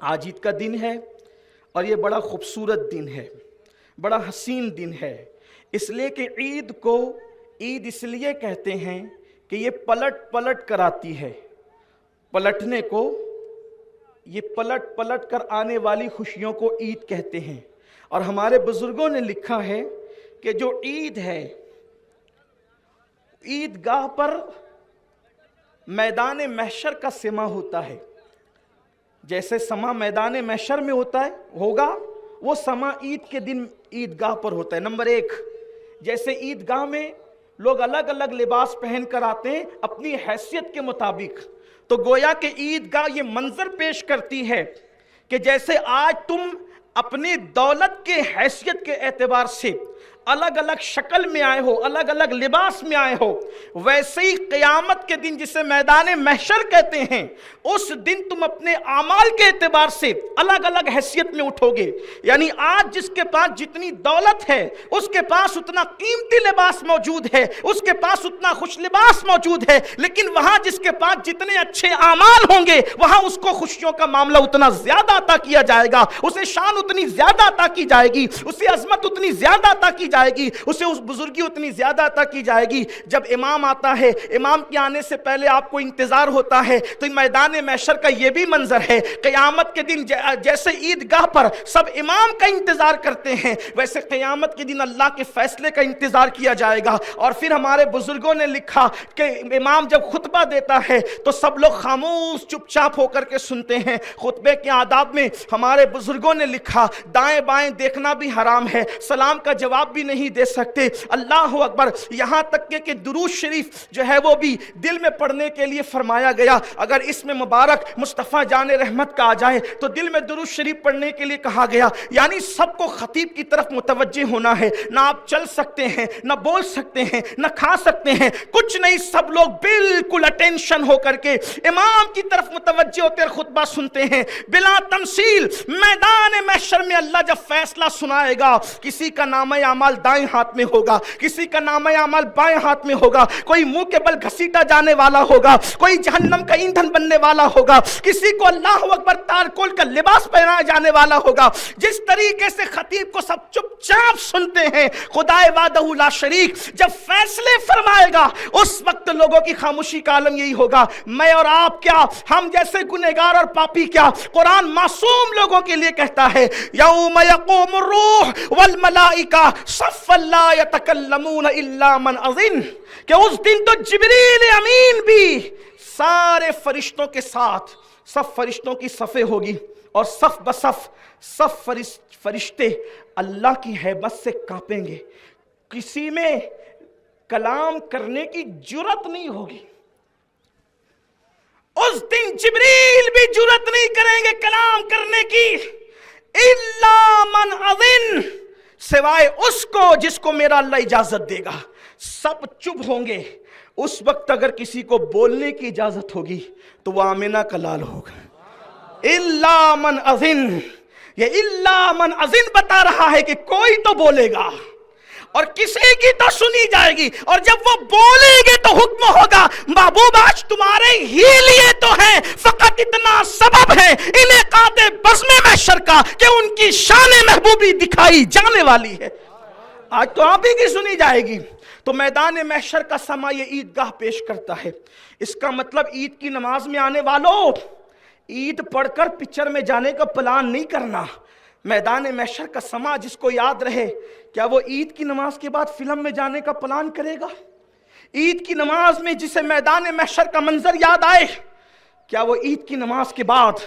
آج عید کا دن ہے اور یہ بڑا خوبصورت دن ہے، بڑا حسین دن ہے، اس لیے کہ عید کو عید اس لیے کہتے ہیں کہ یہ پلٹ پلٹ کر آتی ہے، پلٹنے کو، یہ پلٹ پلٹ کر آنے والی خوشیوں کو عید کہتے ہیں۔ اور ہمارے بزرگوں نے لکھا ہے کہ جو عید ہے، عید گاہ پر میدان محشر کا سما ہوتا ہے، جیسے سما میدان محشر میں ہوتا ہے ہوگا، وہ سما عید کے دن عید گاہ پر ہوتا ہے۔ نمبر ایک، جیسے عید گاہ میں لوگ الگ الگ لباس پہن کر آتے ہیں اپنی حیثیت کے مطابق، تو گویا کہ عید گاہ یہ منظر پیش کرتی ہے کہ جیسے آج تم اپنی دولت کے حیثیت کے اعتبار سے الگ الگ شکل میں آئے ہو، الگ الگ لباس میں آئے ہو، ویسے ہی قیامت کے دن جسے میدان محشر کہتے ہیں، اس دن تم اپنے اعمال کے اعتبار سے الگ الگ حیثیت میں اٹھو گے۔ یعنی آج جس کے پاس جتنی دولت ہے اس کے پاس اتنا قیمتی لباس موجود ہے، اس کے پاس اتنا خوش لباس موجود ہے، لیکن وہاں جس کے پاس جتنے اچھے اعمال ہوں گے وہاں اس کو خوشیوں کا معاملہ اتنا زیادہ عطا کیا جائے گا، اسے شان اتنی زیادہ عطا کی جائے گی، اسے عظمت اتنی زیادہ عطا کی جائے گی، اسے اس بزرگی اتنی زیادہ عطا کی جائے گی۔ جب امام آتا ہے، امام کے آنے سے پہلے آپ کو انتظار ہوتا ہے، تو میدان محشر کا یہ بھی منظر ہے۔ قیامت کے دن جیسے عیدگاہ پر سب امام کا انتظار کرتے ہیں، ویسے قیامت کے دن اللہ کے فیصلے کا انتظار کیا جائے گا۔ اور پھر ہمارے بزرگوں نے لکھا کہ امام جب خطبہ دیتا ہے تو سب لوگ خاموش چپ چاپ ہو کر کے سنتے ہیں۔ خطبے کے آداب میں ہمارے بزرگوں نے لکھا دائیں بائیں دیکھنا بھی حرام ہے، سلام کا جواب بھی نہیں دے سکتے، اللہ اکبر، یہاں تک کہ درود شریف جو ہے وہ بھی دل میں پڑھنے کے لیے فرمایا گیا۔ اگر اس میں مبارک مصطفیٰ جان رحمت کا آ جائے تو دل میں درود شریف پڑھنے کے لیے کہا گیا۔ یعنی سب کو خطیب کی طرف متوجہ ہونا ہے، نہ آپ چل سکتے ہیں، نہ بول سکتے ہیں، نہ کھا سکتے ہیں، کچھ نہیں، سب لوگ بالکل اٹینشن ہو کر کے امام کی طرف متوجہ ہوتے اور خطبہ سنتے ہیں بلا تمثیل۔ میدان محشر میں اللہ جب فیصلہ سنائے گا، کسی کا نامہ اعمال دائیں ہاتھ میں ہوگا، کسی کا نامہ اعمال بائیں ہاتھ میں ہوگا، کوئی منہ کے بل گھسیٹا جانے والا ہوگا، کوئی جہنم کا ایندھن بننے والا ہوگا، کسی کو اللہ اکبر تارکول کا لباس پہنایا جانے والا ہوگا۔ جس طریقے سے خطیب کو سب چپ چاپ سنتے ہیں، خدائے وحدہ لا شریک جب فیصلے فرمائے گا اس وقت لوگوں کی خاموشی کا عالم یہی ہوگا۔ میں اور آپ کیا، ہم جیسے گنہگار اور پاپی کیا، قرآن معصوم لوگوں کے لیے کہتا ہے یوم یقوم الروح والملائکہ صفا لا یتکلمون الا من اذن، کہ اس دن تو جبریل امین بھی سارے فرشتوں کے ساتھ، سب فرشتوں کی صفیں ہوگی اور صف بصف سب فرشتے اللہ کی ہیبت سے کانپیں گے، کسی میں کلام کرنے کی جرات نہیں ہوگی۔ اس دن جبریل بھی جرات نہیں کریں گے کلام کرنے کی، الا من اذن، سوائے اس کو جس کو میرا اللہ اجازت دے گا۔ سب چپ ہوں گے۔ اس وقت اگر کسی کو بولنے کی اجازت ہوگی تو وہ آمنہ کا لال ہوگا۔ الا من اذن، یہ الا من اذن بتا رہا ہے کہ کوئی تو بولے گا اور کسی کی تو سنی جائے گی، اور جب وہ بولیں گے تو حکم ہوگا محبوب آج تمہارے ہی لیے تو ہے، فقط اتنا سبب ہے انعقاد بزم محشر کا کہ ان کی شان محبوبی دکھائی جانے والی ہے، آج تو آپ ہی کی سنی جائے گی۔ تو میدان محشر کا سما یہ عیدگاہ پیش کرتا ہے۔ اس کا مطلب عید کی نماز میں آنے والوں، عید پڑھ کر پکچر میں جانے کا پلان نہیں کرنا۔ میدان محشر کا سما جس کو یاد رہے، کیا وہ عید کی نماز کے بعد فلم میں جانے کا پلان کرے گا؟ عید کی نماز میں جسے میدان محشر کا منظر یاد آئے، کیا وہ عید کی نماز کے بعد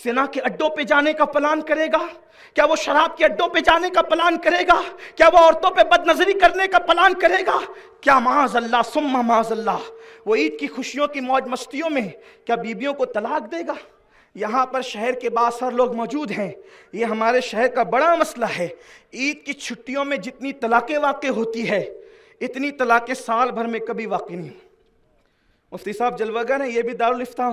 زنا کے اڈوں پہ جانے کا پلان کرے گا؟ کیا وہ شراب کے اڈوں پہ جانے کا پلان کرے گا؟ کیا وہ عورتوں پہ بد نظری کرنے کا پلان کرے گا؟ کیا معاذ اللہ ثم معاذ اللہ وہ عید کی خوشیوں کی موج مستیوں میں کیا بیویوں کو طلاق دے گا؟ یہاں پر شہر کے باثر لوگ موجود ہیں، یہ ہمارے شہر کا بڑا مسئلہ ہے۔ عید کی چھٹیوں میں جتنی طلاقیں واقع ہوتی ہے اتنی طلاقیں سال بھر میں کبھی واقع نہیں۔ مفتی صاحب جلوہ گر ہیں، یہ بھی دارالفتاح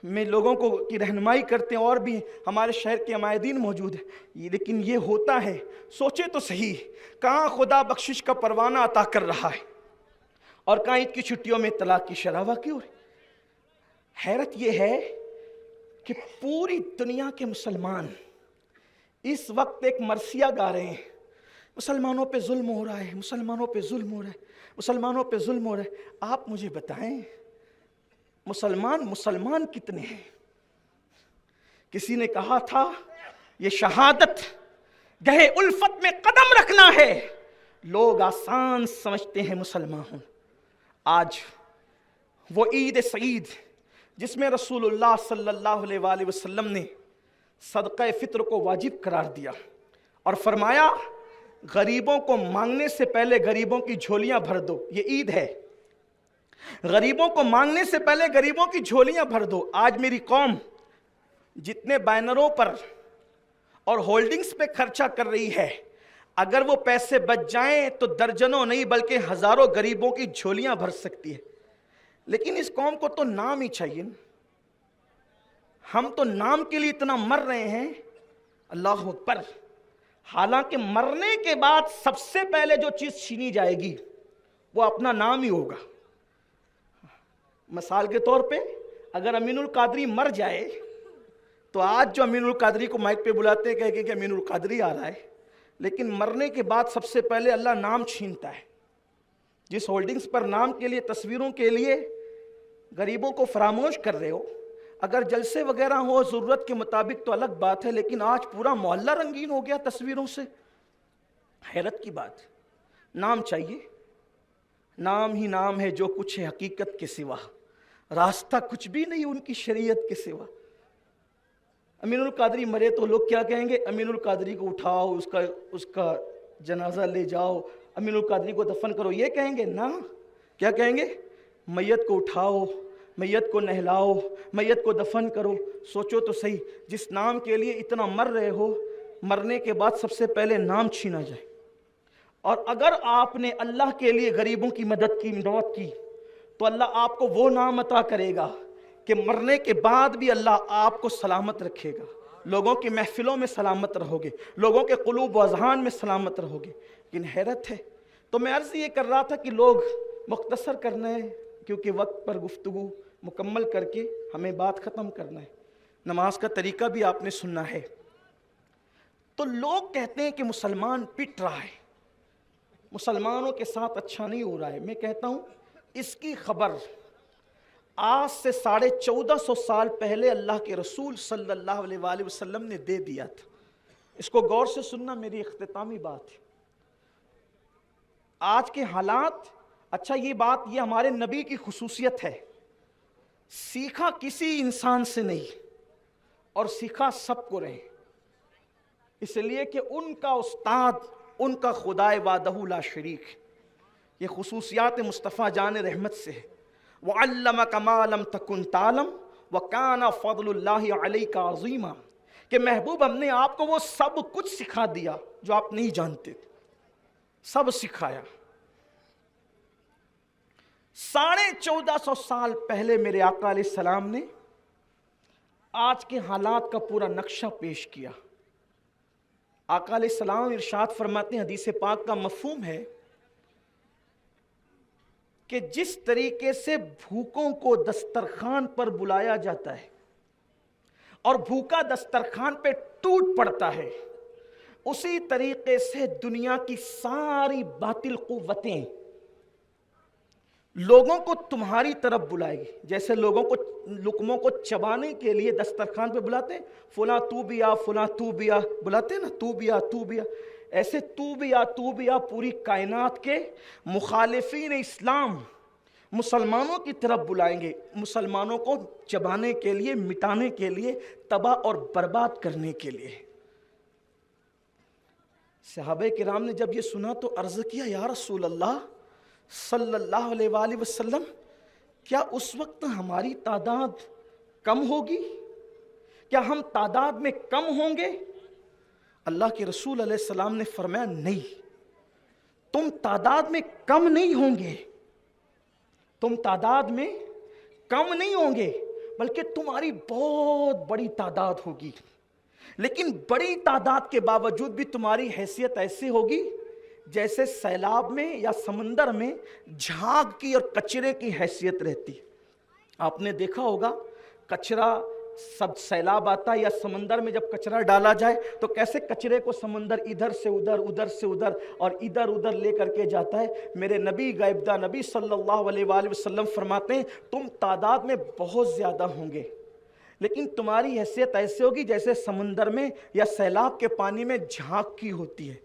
میں لوگوں کو کی رہنمائی کرتے ہیں، اور بھی ہمارے شہر کے عمائدین موجود ہیں، لیکن یہ ہوتا ہے۔ سوچے تو صحیح، کہاں خدا بخشش کا پروانہ عطا کر رہا ہے اور کہاں عید کی چھٹیوں میں طلاق کی شرح واقع ہو رہی۔ حیرت یہ ہے کہ پوری دنیا کے مسلمان اس وقت ایک مرثیہ گا رہے ہیں، مسلمانوں پہ ظلم ہو رہا ہے، مسلمانوں پہ ظلم ہو رہا ہے، مسلمانوں پہ ظلم ہو رہا ہے۔ آپ مجھے بتائیں مسلمان کتنے ہیں؟ کسی نے کہا تھا یہ شہادت گہے الفت میں قدم رکھنا ہے، لوگ آسان سمجھتے ہیں مسلمان ہوں۔ آج وہ عید سعید جس میں رسول اللہ صلی اللہ علیہ وآلہ وسلم نے صدقہ فطر کو واجب قرار دیا اور فرمایا غریبوں کو مانگنے سے پہلے غریبوں کی جھولیاں بھر دو، یہ عید ہے، غریبوں کو مانگنے سے پہلے غریبوں کی جھولیاں بھر دو۔ آج میری قوم جتنے بینروں پر اور ہولڈنگز پہ خرچہ کر رہی ہے، اگر وہ پیسے بچ جائیں تو درجنوں نہیں بلکہ ہزاروں غریبوں کی جھولیاں بھر سکتی ہے۔ لیکن اس قوم کو تو نام ہی چاہیے، ہم تو نام کے لیے اتنا مر رہے ہیں، اللہ اکبر۔ حالانکہ مرنے کے بعد سب سے پہلے جو چیز چھینی جائے گی وہ اپنا نام ہی ہوگا۔ مثال کے طور پہ اگر امین القادری مر جائے تو آج جو امین القادری کو مائک پہ بلاتے ہیں کہہ کہ امین القادری آ رہا ہے، لیکن مرنے کے بعد سب سے پہلے اللہ نام چھینتا ہے۔ جس ہولڈنگز پر نام کے لیے، تصویروں کے لیے غریبوں کو فراموش کر رہے ہو، اگر جلسے وغیرہ ہو ضرورت کے مطابق تو الگ بات ہے، لیکن آج پورا محلہ رنگین ہو گیا تصویروں سے۔ حیرت کی بات، نام چاہیے، نام ہی نام ہے، جو کچھ ہے حقیقت کے سوا، راستہ کچھ بھی نہیں ان کی شریعت کے سوا۔ امین القادری مرے تو لوگ کیا کہیں گے؟ امین القادری کو اٹھاؤ، اس کا جنازہ لے جاؤ، امین القادری کو دفن کرو، یہ کہیں گے نا؟ کیا کہیں گے؟ میت کو اٹھاؤ، میت کو نہلاؤ، میت کو دفن کرو۔ سوچو تو صحیح، جس نام کے لیے اتنا مر رہے ہو، مرنے کے بعد سب سے پہلے نام چھینا جائے۔ اور اگر آپ نے اللہ کے لیے غریبوں کی مدد کی، مدد کی، تو اللہ آپ کو وہ نام عطا کرے گا کہ مرنے کے بعد بھی اللہ آپ کو سلامت رکھے گا، لوگوں کی محفلوں میں سلامت رہو گے، لوگوں کے قلوب و اذہان میں سلامت رہو گے۔ لیکن حیرت ہے، تو میں عرض یہ کر رہا تھا کہ لوگ مختصر کرنا ہے کیونکہ وقت پر گفتگو مکمل کر کے ہمیں بات ختم کرنا ہے، نماز کا طریقہ بھی آپ نے سننا ہے۔ تو لوگ کہتے ہیں کہ مسلمان پٹ رہا ہے، مسلمانوں کے ساتھ اچھا نہیں ہو رہا ہے۔ میں کہتا ہوں اس کی خبر آج سے 1450 سال پہلے اللہ کے رسول صلی اللہ علیہ وآلہ وسلم نے دے دیا تھا۔ اس کو غور سے سننا، میری اختتامی بات ہے۔ آج کے حالات، اچھا یہ بات یہ ہمارے نبی کی خصوصیت ہے، سیکھا کسی انسان سے نہیں اور سیکھا سب کو رہے، اس لیے کہ ان کا استاد ان کا خدائے وحدہ لا شریک۔ یہ خصوصیات مصطفیٰ جان رحمت سے ہے۔ وَعَلَّمَكَ مَا لَمْ تَكُنْ تَعْلَمْ وَكَانَ فَضْلُ اللَّهِ عَلَيْكَ عَظِيمًا، کہ محبوب ہم نے آپ کو وہ سب کچھ سکھا دیا جو آپ نہیں جانتے تھے، سب سکھایا۔ 1450 سال پہلے میرے آقا علیہ السلام نے آج کے حالات کا پورا نقشہ پیش کیا۔ آقا علیہ السلام ارشاد فرماتے ہیں، حدیث پاک کا مفہوم ہے کہ جس طریقے سے بھوکوں کو دسترخوان پر بلایا جاتا ہے اور بھوکا دسترخوان پہ ٹوٹ پڑتا ہے، اسی طریقے سے دنیا کی ساری باطل قوتیں لوگوں کو تمہاری طرف بلائے گی۔ جیسے لوگوں کو لقموں کو چبانے کے لیے دسترخوان پہ بلاتے ہیں، فلاں تو بھی آ، فلاں تو بھی آ، بلاتے ہیں نا، تو بھی آ، تو بھی آ، ایسے تو بھی آ، تو بھی آ پوری کائنات کے مخالفین اسلام مسلمانوں کی طرف بلائیں گے، مسلمانوں کو چبانے کے لیے، مٹانے کے لیے، تباہ اور برباد کرنے کے لیے۔ صحابہ کرام نے جب یہ سنا تو عرض کیا، یا رسول اللہ صلی اللہ علیہ وآلہ وسلم، کیا اس وقت ہماری تعداد کم ہوگی؟ کیا ہم تعداد میں کم ہوں گے؟ اللہ کے رسول علیہ السلام نے فرمایا، نہیں، تم تعداد میں کم نہیں ہوں گے، تم تعداد میں کم نہیں ہوں گے، بلکہ تمہاری بہت بڑی تعداد ہوگی، لیکن بڑی تعداد کے باوجود بھی تمہاری حیثیت ایسی ہوگی جیسے سیلاب میں یا سمندر میں جھاگ کی اور کچرے کی حیثیت رہتی۔ آپ نے دیکھا ہوگا کچرا سب سیلاب آتا ہے یا سمندر میں جب کچرا ڈالا جائے تو کیسے کچرے کو سمندر ادھر سے ادھر ادھر سے ادھر اور ادھر ادھر لے کر کے جاتا ہے. میرے نبی غیبدہ نبی صلی اللہ علیہ وآلہ وسلم فرماتے ہیں تم تعداد میں بہت زیادہ ہوں گے لیکن تمہاری حیثیت ایسے ہوگی جیسے سمندر میں یا سیلاب کے پانی میں جھانک کی ہوتی ہے,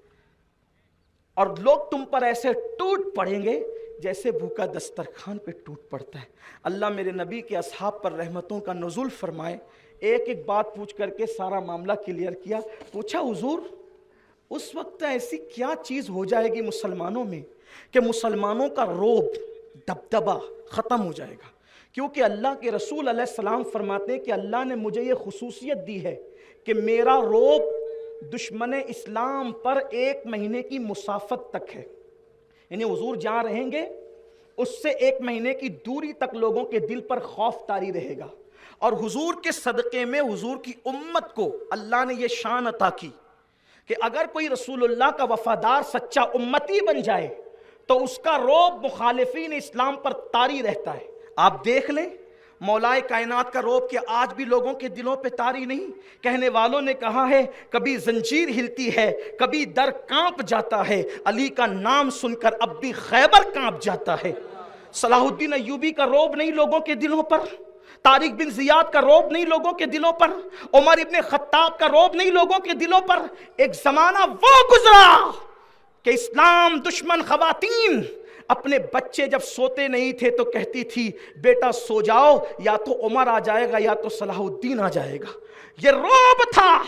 اور لوگ تم پر ایسے ٹوٹ پڑیں گے جیسے بھوکا دسترخوان پہ ٹوٹ پڑتا ہے. اللہ میرے نبی کے اصحاب پر رحمتوں کا نزول فرمائے. ایک ایک بات پوچھ کر کے سارا معاملہ کلیئر کیا. پوچھا حضور اس وقت ایسی کیا چیز ہو جائے گی مسلمانوں میں کہ مسلمانوں کا رعب دبدبہ ختم ہو جائے گا؟ کیونکہ اللہ کے رسول علیہ السلام فرماتے ہیں کہ اللہ نے مجھے یہ خصوصیت دی ہے کہ میرا رعب دشمن اسلام پر 1 مہینے کی مسافت تک ہے. یعنی حضور جہاں رہیں گے اس سے 1 مہینے کی دوری تک لوگوں کے دل پر خوف طاری رہے گا. اور حضور کے صدقے میں حضور کی امت کو اللہ نے یہ شان عطا کی کہ اگر کوئی رسول اللہ کا وفادار سچا امتی بن جائے تو اس کا رعب مخالفین اسلام پر طاری رہتا ہے. آپ دیکھ لیں مولائے کائنات کا رعب کہ آج بھی لوگوں کے دلوں پہ طاری نہیں. کہنے والوں نے کہا ہے کبھی زنجیر ہلتی ہے کبھی در کانپ جاتا ہے, علی کا نام سن کر اب بھی خیبر کانپ جاتا ہے. صلاح الدین ایوبی کا رعب نہیں لوگوں کے دلوں پر, طارق بن زیاد کا رعب نہیں لوگوں کے دلوں پر, عمر ابن خطاب کا رعب نہیں لوگوں کے دلوں پر. ایک زمانہ وہ گزرا کہ اسلام دشمن خواتین اپنے بچے جب سوتے نہیں تھے تو کہتی تھی بیٹا سو جاؤ, یا تو عمر آ جائے گا یا تو صلاح الدین آ جائے گا. یہ رعب تھا.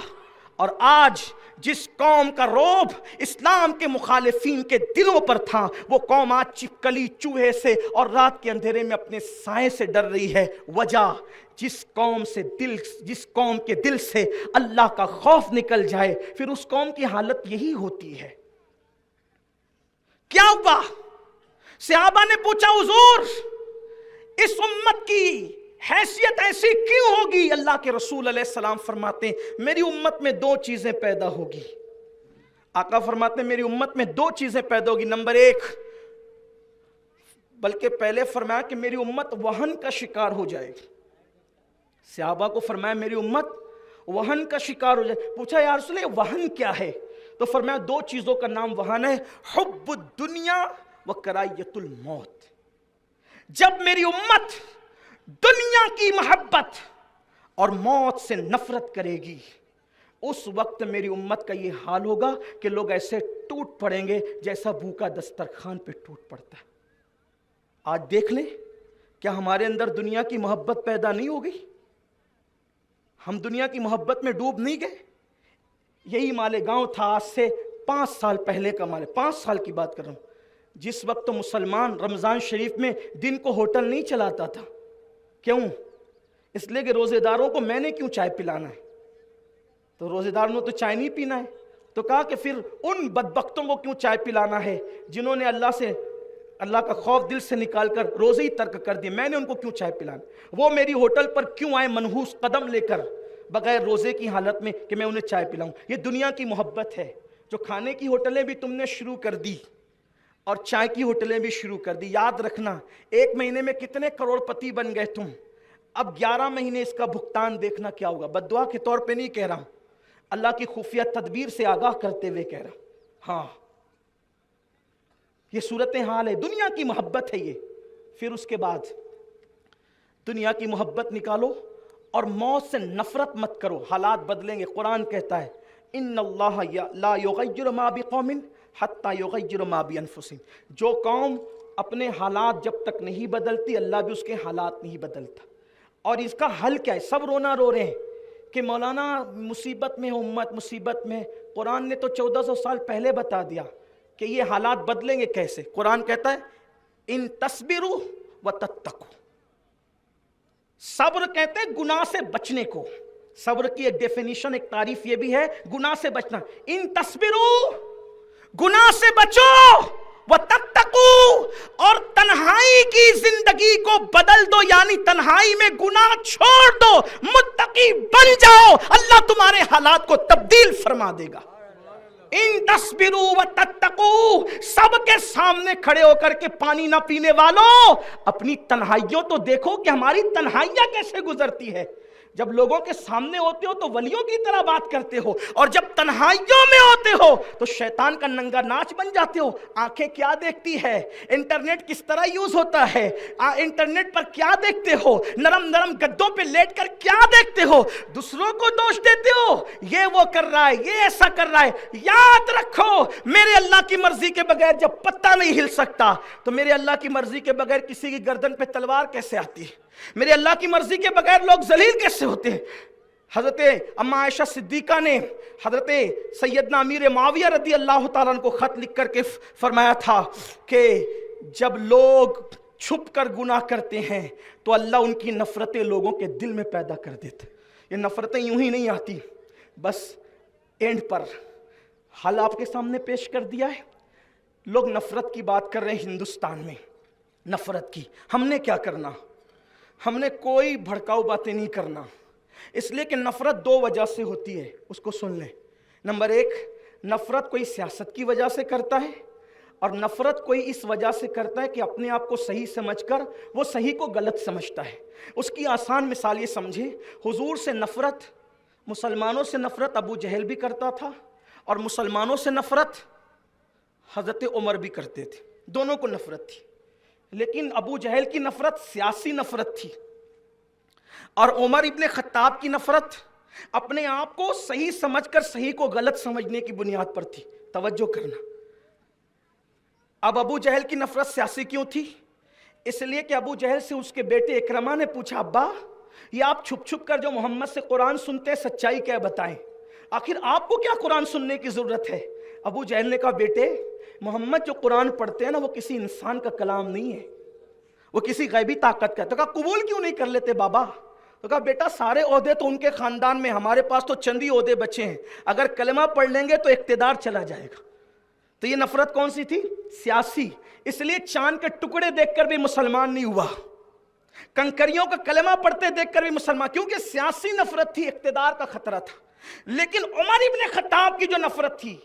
اور آج جس قوم کا رعب اسلام کے مخالفین کے دلوں پر تھا وہ قوم آج چپکلی چوہے سے اور رات کے اندھیرے میں اپنے سائے سے ڈر رہی ہے. وجہ جس قوم کے دل سے اللہ کا خوف نکل جائے پھر اس قوم کی حالت یہی ہوتی ہے. کیا ہوا؟ صحابہ نے پوچھا حضور اس امت کی حیثیت ایسی کیوں ہوگی؟ اللہ کے رسول علیہ السلام فرماتے ہیں میری امت میں 2 چیزیں پیدا ہوگی. آقا فرماتے ہیں میری امت میں 2 چیزیں پیدا ہوگی. نمبر 1, بلکہ پہلے فرمایا کہ میری امت وہن کا شکار ہو جائے گی. صحابہ کو فرمایا میری امت وہن کا شکار ہو جائے. پوچھا یا رسول اللہ وہن کیا ہے؟ تو فرمایا 2 چیزوں کا نام وہن ہے, حب الدنیا و کراہیت الموت. جب میری امت دنیا کی محبت اور موت سے نفرت کرے گی اس وقت میری امت کا یہ حال ہوگا کہ لوگ ایسے ٹوٹ پڑیں گے جیسا بھوکا دسترخوان پہ ٹوٹ پڑتا ہے. آج دیکھ لیں کیا ہمارے اندر دنیا کی محبت پیدا نہیں ہو گئی؟ ہم دنیا کی محبت میں ڈوب نہیں گئے؟ یہی مالیگاؤں تھا آج سے 5 سال پہلے کا 5 سال کی بات کر رہا ہوں, جس وقت تو مسلمان رمضان شریف میں دن کو ہوٹل نہیں چلاتا تھا. کیوں؟ اس لیے کہ روزے داروں کو میں نے کیوں چائے پلانا ہے, تو روزے داروں نے تو چائے نہیں پینا ہے. تو کہا کہ پھر ان بدبختوں کو کیوں چائے پلانا ہے جنہوں نے اللہ کا خوف دل سے نکال کر روزے ہی ترک کر دیے, میں نے ان کو کیوں چائے پلانا. وہ میری ہوٹل پر کیوں آئے منحوس قدم لے کر بغیر روزے کی حالت میں کہ میں انہیں چائے پلاؤں. یہ دنیا کی محبت ہے. جو کھانے کی ہوٹلیں بھی تم نے شروع کر دی اور چائے کی ہوٹلیں بھی شروع کر دی. یاد رکھنا 1 مہینے میں کتنے کروڑ پتی بن گئے تم, اب 11 مہینے اس کا بھگتان دیکھنا کیا ہوگا. بد دعا کے طور پہ نہیں کہہ رہا ہوں, اللہ کی خفیہ تدبیر سے آگاہ کرتے ہوئے کہہ رہا ہوں. ہاں یہ صورتحال ہے, دنیا کی محبت ہے یہ. پھر اس کے بعد دنیا کی محبت نکالو اور موت سے نفرت مت کرو, حالات بدلیں گے. قرآن کہتا ہے ان اللہ لا یغیر ما بقوم حتی یغیر ما بانفسہم. جو قوم اپنے حالات جب تک نہیں بدلتی اللہ بھی اس کے حالات نہیں بدلتا. اور اس کا حل کیا ہے؟ سب رونا رو رہے ہیں کہ مولانا مصیبت میں امت مصیبت میں. قرآن نے تو 1400 سال پہلے بتا دیا کہ یہ حالات بدلیں گے کیسے. قرآن کہتا ہے ان تصبروا وتتقوا. صبر کہتے ہیں گناہ سے بچنے کو. صبر کی ایک ڈیفینیشن ایک تعریف یہ بھی ہے گناہ سے بچنا. ان تصبروا گناہ سے بچو وتتقوا اور تنہائی کی زندگی کو بدل دو, یعنی تنہائی میں گناہ چھوڑ دو, متقی بن جاؤ, اللہ تمہارے حالات کو تبدیل فرما دے گا. ان تصبروا وتتقوا. سب کے سامنے کھڑے ہو کر کے پانی نہ پینے والوں اپنی تنہائیوں تو دیکھو کہ ہماری تنہائیاں کیسے گزرتی ہے. جب لوگوں کے سامنے ہوتے ہو تو ولیوں کی طرح بات کرتے ہو، اور جب تنہائیوں میں ہوتے ہو تو شیطان کا ننگا ناچ بن جاتے ہو۔ آنکھیں کیا دیکھتی ہے، انٹرنیٹ کس طرح یوز ہوتا ہے، انٹرنیٹ پر کیا دیکھتے ہو، نرم نرم گدوں پہ لیٹ کر کیا دیکھتے ہو، دوسروں کو دوش دیتے ہو، یہ وہ کر رہا ہے، یہ ایسا کر رہا ہے۔ یاد رکھو میرے اللہ کی مرضی کے بغیر جب پتہ نہیں ہل سکتا تو میرے اللہ کی مرضی کے بغیر کسی کی گردن پہ تلوار کیسے آتی ہے؟ میرے اللہ کی مرضی کے بغیر لوگ ذلیل کیسے ہوتے ہیں؟ حضرت اما عائشہ صدیقہ نے حضرت سیدنا امیر معاویہ رضی اللہ تعالیٰ عنہ کو خط لکھ کر کے فرمایا تھا کہ جب لوگ چھپ کر گناہ کرتے ہیں تو اللہ ان کی نفرتیں لوگوں کے دل میں پیدا کر دیتے۔ یہ نفرتیں یوں ہی نہیں آتی، بس اینڈ پر حل آپ کے سامنے پیش کر دیا ہے۔ لوگ نفرت کی بات کر رہے ہیں ہندوستان میں، نفرت کی۔ ہم نے کیا کرنا؟ ہم نے کوئی بھڑکاؤ باتیں نہیں کرنا، اس لیے کہ نفرت دو وجہ سے ہوتی ہے، اس کو سن لیں۔ نمبر ایک، نفرت کوئی سیاست کی وجہ سے کرتا ہے، اور نفرت کوئی اس وجہ سے کرتا ہے کہ اپنے آپ کو صحیح سمجھ کر وہ صحیح کو غلط سمجھتا ہے۔ اس کی آسان مثال یہ سمجھیں، حضور سے نفرت، مسلمانوں سے نفرت ابو جہل بھی کرتا تھا، اور مسلمانوں سے نفرت حضرت عمر بھی کرتے تھے، دونوں کو نفرت تھی۔ لیکن ابو جہل کی نفرت سیاسی نفرت تھی، اور عمر ابن خطاب کی نفرت اپنے آپ کو صحیح سمجھ کر صحیح کو غلط سمجھنے کی بنیاد پر تھی۔ توجہ کرنا، اب ابو جہل کی نفرت سیاسی کیوں تھی؟ اس لیے کہ ابو جہل سے اس کے بیٹے اکرمہ نے پوچھا، ابا یہ آپ چھپ چھپ کر جو محمد سے قرآن سنتے ہیں سچائی کیا بتائیں، آخر آپ کو کیا قرآن سننے کی ضرورت ہے؟ ابو جہل نے کہا، بیٹے محمد جو قرآن پڑھتے ہیں نا وہ کسی انسان کا کلام نہیں ہے، وہ کسی غیبی طاقت کا ہے۔ تو کہا قبول کیوں نہیں کر لیتے بابا؟ تو کہا بیٹا سارے عہدے تو ان کے خاندان میں، ہمارے پاس تو چند ہی عہدے بچے ہیں، اگر کلمہ پڑھ لیں گے تو اقتدار چلا جائے گا۔ تو یہ نفرت کون سی تھی؟ سیاسی۔ اس لیے چاند کے ٹکڑے دیکھ کر بھی مسلمان نہیں ہوا، کنکریوں کا کلمہ پڑھتے دیکھ کر بھی مسلمان، کیونکہ سیاسی نفرت تھی، اقتدار کا خطرہ تھا۔ لیکن عمر ابن خطاب کی جو نفرت تھی،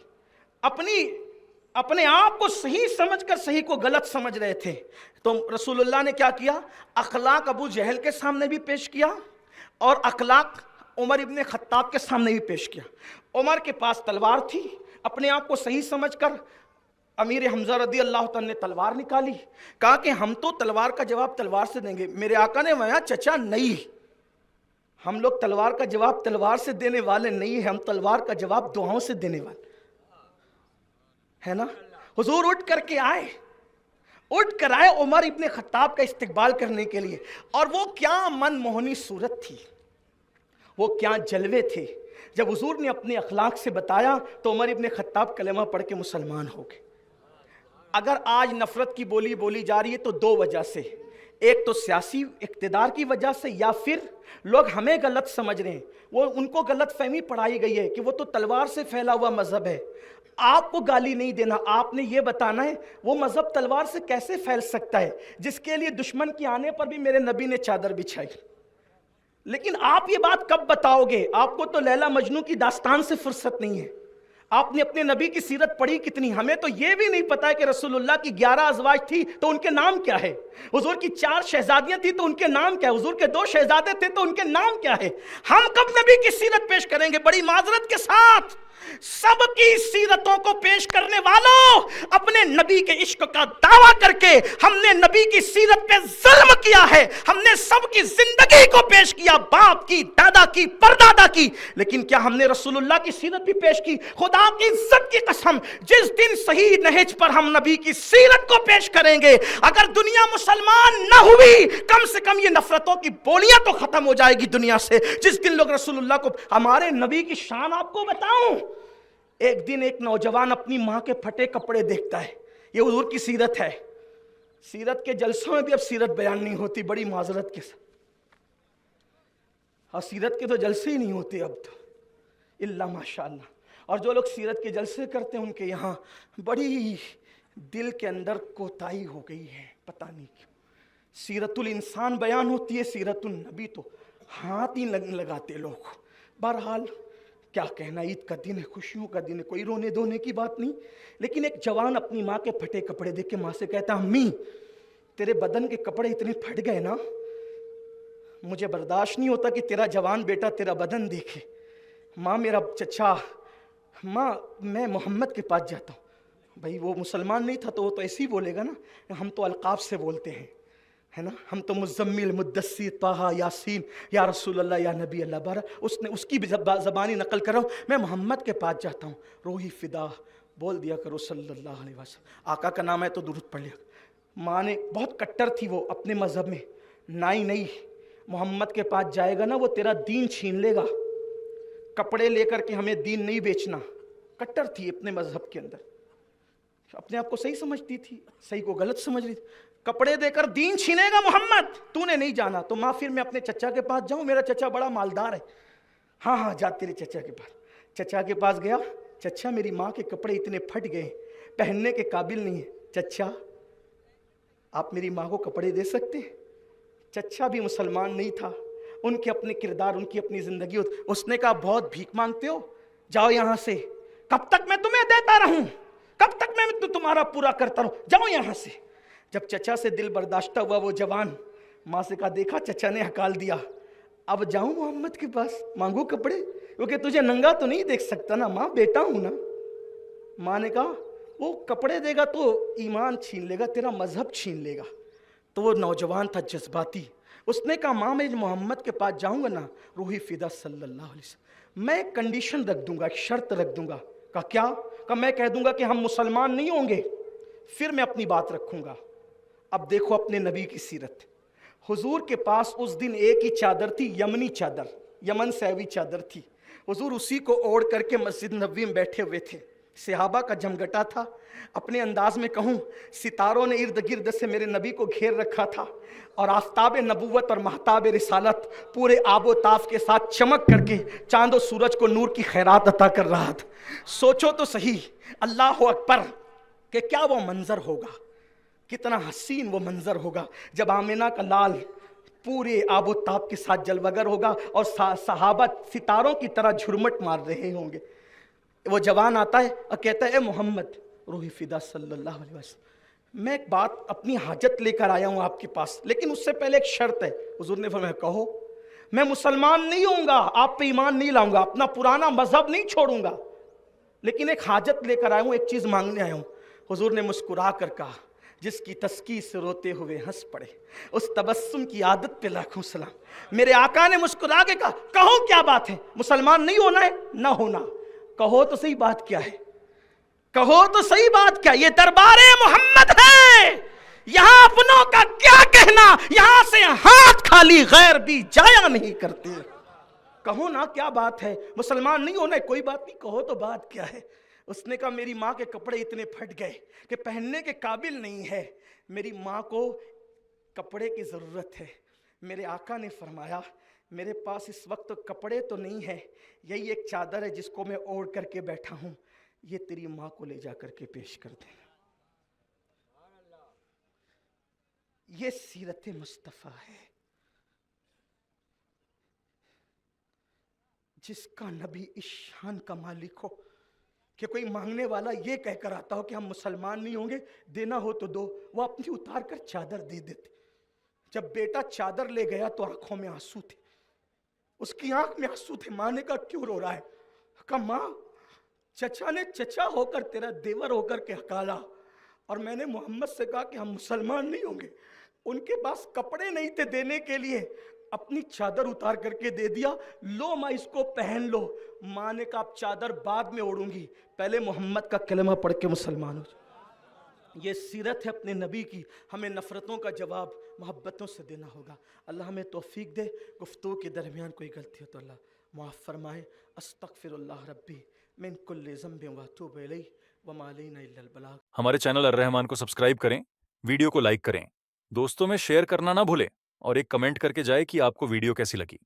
اپنے آپ کو صحیح سمجھ کر صحیح کو غلط سمجھ رہے تھے، تو رسول اللہ نے کیا کیا؟ اخلاق ابو جہل کے سامنے بھی پیش کیا، اور اخلاق عمر ابن خطاب کے سامنے بھی پیش کیا۔ عمر کے پاس تلوار تھی، اپنے آپ کو صحیح سمجھ کر امیر حمزہ رضی اللہ تعالیٰ نے تلوار نکالی، کہا کہ ہم تو تلوار کا جواب تلوار سے دیں گے۔ میرے آقا نے وہاں چچا نہیں، ہم لوگ تلوار کا جواب تلوار سے دینے والے نہیں ہیں، ہم تلوار کا جواب دعاؤں سے دینے والے ہے نا۔ حضور اٹھ کر آئے عمر ابن خطاب کا استقبال کرنے کے لیے، اور وہ کیا من موہنی صورت تھی، وہ کیا جلوے تھے۔ جب حضور نے اپنے اخلاق سے بتایا تو عمر ابن خطاب کلمہ پڑھ کے مسلمان ہو گئے۔ اگر آج نفرت کی بولی بولی جا رہی ہے تو دو وجہ سے، ایک تو سیاسی اقتدار کی وجہ سے، یا پھر لوگ ہمیں غلط سمجھ رہے ہیں، وہ ان کو غلط فہمی پڑھائی گئی ہے کہ وہ تو تلوار سے پھیلا ہوا مذہب ہے۔ آپ کو گالی نہیں دینا، آپ نے یہ بتانا ہے وہ مذہب تلوار سے کیسے پھیل سکتا ہے جس کے لیے دشمن کے آنے پر بھی میرے نبی نے چادر بچھائی۔ لیکن آپ یہ بات کب بتاؤ گے؟ آپ کو تو لیلا مجنوں کی داستان سے فرصت نہیں ہے۔ آپ نے اپنے نبی کی سیرت پڑھی کتنی؟ ہمیں تو یہ بھی نہیں پتا ہے کہ رسول اللہ کی 11 ازواج تھی تو ان کے نام کیا ہے، حضور کی 4 شہزادیاں تھی تو ان کے نام کیا ہے، حضور کے 2 شہزادے تھے تو ان کے نام کیا ہے۔ ہم کب نبی کی سیرت پیش کریں گے؟ بڑی معذرت کے ساتھ سب کی سیرتوں کو پیش کرنے والوں، اپنے نبی کے عشق کا دعویٰ کر کے ہم نے نبی کی سیرت پہ ظلم کیا ہے۔ ہم نے سب کی زندگی کو پیش کیا، باپ کی، دادا کی، پردادا کی، لیکن کیا ہم نے رسول اللہ کی سیرت بھی پیش کی؟ خدا کی عزت کی قسم، جس دن صحیح نہج پر ہم نبی کی سیرت کو پیش کریں گے، اگر دنیا مسلمان نہ ہوئی کم سے کم یہ نفرتوں کی بولیاں تو ختم ہو جائے گی دنیا سے۔ جس دن لوگ رسول اللہ کو، ہمارے نبی کی شان آپ کو بتاؤں، ایک دن ایک نوجوان اپنی ماں کے پھٹے کپڑے دیکھتا ہے، یہ حضور کی سیرت ہے۔ سیرت کے جلسوں میں بھی اب سیرت بیان نہیں ہوتی، بڑی معذرت کے ساتھ، اور سیرت کے تو جلسے ہی نہیں ہوتے اب تو، الا ماشاءاللہ۔ اور جو لوگ سیرت کے جلسے کرتے ہیں ان کے یہاں بڑی دل کے اندر کوتاہی ہو گئی ہے، پتہ نہیں کیوں۔ سیرت الانسان بیان ہوتی ہے، سیرت النبی تو ہاتھ ہی لگاتے لوگ۔ بہرحال کیا کہنا، عید کا دن ہے، خوشیوں کا دن ہے، کوئی رونے دھونے کی بات نہیں۔ لیکن ایک جوان اپنی ماں کے پھٹے کپڑے دیکھ کے ماں سے کہتا، امی تیرے بدن کے کپڑے اتنے پھٹ گئے نا، مجھے برداشت نہیں ہوتا کہ تیرا جوان بیٹا تیرا بدن دیکھے. ماں میرا چچا, ماں میں محمد کے پاس جاتا ہوں. بھائی وہ مسلمان نہیں تھا تو وہ تو ایسے ہی بولے گا نا, ہم تو القاب سے بولتے ہیں, ہے نا, ہم تو مزمل, مدثر, طٰہٰ, یاسین, یا رسول اللہ, یا نبی اللہ بارہ, اس کی زبانی نقل کر رہا ہوں. میں محمد کے پاس جاتا ہوں, روحی فدا, بول دیا کرو صلی اللہ علیہ وسلم, آقا کا نام ہے تو درود پڑھ لیا. ماں نے بہت کٹر تھی وہ اپنے مذہب میں, نہیں محمد کے پاس جائے گا نا وہ تیرا دین چھین لے گا, کپڑے لے کر کے ہمیں دین نہیں بیچنا. کٹر تھی اپنے مذہب کے اندر, اپنے آپ کو صحیح سمجھتی تھی, صحیح کو غلط سمجھ رہی تھی. کپڑے دے کر دین چھینے گا محمد, تو نے نہیں جانا. تو ماں پھر میں اپنے چچا کے پاس جاؤں, میرا چچا بڑا مالدار ہے. ہاں جا تیرے چچا کے پاس. چچا کے پاس گیا, چچا میری ماں کے کپڑے اتنے پھٹ گئے, پہننے کے قابل نہیں ہے. چچا آپ میری ماں کو کپڑے دے سکتے ہیں؟ چچا بھی مسلمان نہیں تھا, ان کے اپنے کردار, ان کی اپنی زندگی. اس نے کہا بہت بھیک مانگتے ہو, جاؤ یہاں سے, کب تک میں تمہیں دیتا رہوں, کب تک میں تمہارا پورا کرتا رہوں, جاؤ یہاں سے. جب چچا سے دل برداشتہ ہوا وہ جوان, ماں سے کہا دیکھا چچا نے ہکال دیا, اب جاؤں محمد کے پاس مانگو کپڑے, کیونکہ تجھے ننگا تو نہیں دیکھ سکتا نا ماں, بیٹا ہوں نا. ماں نے کہا وہ کپڑے دے گا تو ایمان چھین لے گا, تیرا مذہب چھین لے گا. تو وہ نوجوان تھا جذباتی, اس نے کہا ماں میں محمد کے پاس جاؤں گا نا, روحی فدا صلی اللہ علیہ وسلم, میں ایک کنڈیشن رکھ دوں گا, ایک شرط رکھ دوں گا. کہا کیا؟ کہا میں کہہ دوں گا کہ ہم مسلمان نہیں ہوں گے, پھر میں اپنی بات رکھوں گا. اب دیکھو اپنے نبی کی سیرت. حضور کے پاس اس دن ایک ہی چادر تھی, یمنی چادر, یمن سے ہوئی چادر تھی. حضور اسی کو اوڑھ کر کے مسجد نبوی میں بیٹھے ہوئے تھے. صحابہ کا جمگٹا تھا. اپنے انداز میں کہوں, ستاروں نے ارد گرد سے میرے نبی کو گھیر رکھا تھا, اور آفتاب نبوت اور مہتاب رسالت پورے آب و تاف کے ساتھ چمک کر کے چاند و سورج کو نور کی خیرات عطا کر رہا تھا. سوچو تو صحیح, اللہ اکبر, کہ کیا وہ منظر ہوگا, کتنا حسین وہ منظر ہوگا جب آمینہ کا لال پورے آب و تاب کے ساتھ جلوگر ہوگا اور صحابہ ستاروں کی طرح جھرمٹ مار رہے ہوں گے. وہ جوان آتا ہے اور کہتا ہے اے محمد, روح فدا صلی اللہ علیہ وسلم, میں ایک بات اپنی حاجت لے کر آیا ہوں آپ کے پاس, لیکن اس سے پہلے ایک شرط ہے. حضور نے فرمایا کہو. میں مسلمان نہیں ہوں گا, آپ پہ ایمان نہیں لاؤں گا, اپنا پرانا مذہب نہیں چھوڑوں گا, لیکن ایک حاجت لے کر آیا ہوں, ایک چیز مانگنے آیا ہوں. حضور نے مسکرا کر کہا, جس کی تسکی سے روتے ہوئے ہنس پڑے, اس تبسم کی عادت پہ لاکھوں سلام. میرے آقا نے مسکرا کے کہا کہو کیا بات ہے, مسلمان نہیں ہونا ہے نہ ہونا, کہو تو صحیح بات کیا ہے, کہو تو صحیح بات کیا. یہ دربار محمد ہے, یہاں اپنوں کا کیا کہنا, یہاں سے ہاتھ خالی غیر بھی جایا نہیں کرتے. کہو نا کیا بات ہے, مسلمان نہیں ہونا ہے, کوئی بات نہیں, کہو تو بات کیا ہے. اس نے کہا میری ماں کے کپڑے اتنے پھٹ گئے کہ پہننے کے قابل نہیں ہے, میری ماں کو کپڑے کی ضرورت ہے. میرے آقا نے فرمایا میرے پاس اس وقت کپڑے تو نہیں ہے, یہی ایک چادر ہے جس کو میں اوڑھ کر کے بیٹھا ہوں, یہ تیری ماں کو لے جا کر کے پیش کر دیں. یہ سیرت مصطفیٰ ہے, جس کا نبی اس شان کا مالک ہو کہ کوئی مانگنے والا یہ کہہ کر آتا ہو کہ ہم مسلمان نہیں ہوں گے, دینا ہو تو دو, وہ اپنی اتار کر چادر دے دیتے. جب بیٹا چادر لے گیا تو آنکھوں میں آنسو تھے, اس کی آنکھ میں آنسو تھے. ماں نے کہا کیوں رو رہا ہے؟ کہا ماں چچا نے چچا ہو کر تیرا دیور ہو کر کے ہکالا, اور میں نے محمد سے کہا کہ ہم مسلمان نہیں ہوں گے, ان کے پاس کپڑے نہیں تھے دینے کے لیے, اپنی چادر اتار کر کے دے دیا, لو ماں اس کو پہن لو. ماں نے کہا اب چادر بعد میں اوڑھوں گی, پہلے محمد کا کلمہ پڑھ کے مسلمان ہو جائے. یہ سیرت ہے اپنے نبی کی, ہمیں نفرتوں کا جواب محبتوں سے دینا ہوگا. اللہ ہمیں توفیق دے, گفتگو کے درمیان کوئی غلطی ہو تو اللہ معاف فرمائے. استغفر اللہ ربی من کل ذنب واتوب الیہ وما علینا الا البلاغ. ہمارے چینل الرحمان کو سبسکرائب کریں, ویڈیو کو لائک کریں, دوستوں میں شیئر کرنا نہ بھولیں, اور ایک کمنٹ کر کے جائے کہ آپ کو ویڈیو کیسی لگی.